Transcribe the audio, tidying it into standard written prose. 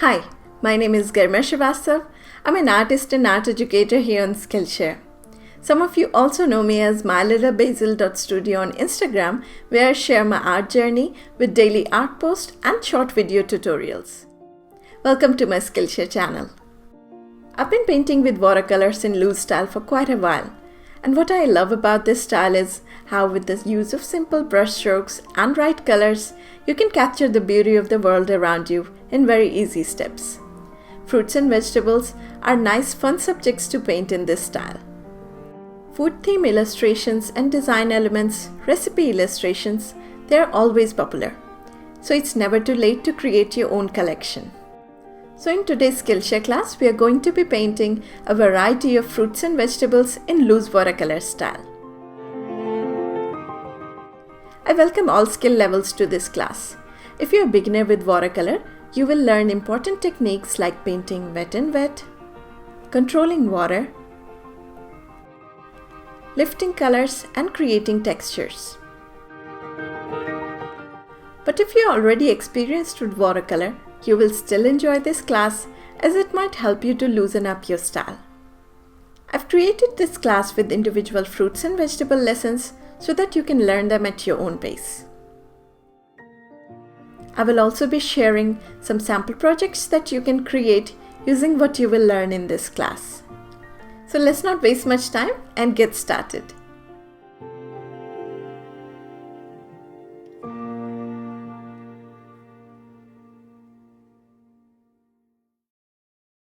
Hi, my name is Garima Srivastava. I'm an artist and art educator here on Skillshare. Some of you also know me as mylittlebasil.studio on Instagram, where I share my art journey with daily art posts and short video tutorials. Welcome to my Skillshare channel. I've been painting with watercolors in loose style for quite a while. And what I love about this style is how with the use of simple brush strokes and right colors, you can capture the beauty of the world around you in very easy steps. Fruits and vegetables are nice fun subjects to paint in this style. Food theme illustrations and design elements, recipe illustrations, they are always popular. So it's never too late to create your own collection. So in today's Skillshare class, we are going to be painting a variety of fruits and vegetables in loose watercolor style. I welcome all skill levels to this class. If you're a beginner with watercolor, you will learn important techniques like painting wet and wet, controlling water, lifting colors and creating textures. But if you're already experienced with watercolor, you will still enjoy this class as it might help you to loosen up your style. I've created this class with individual fruits and vegetable lessons so that you can learn them at your own pace. I will also be sharing some sample projects that you can create using what you will learn in this class. So let's not waste much time and get started.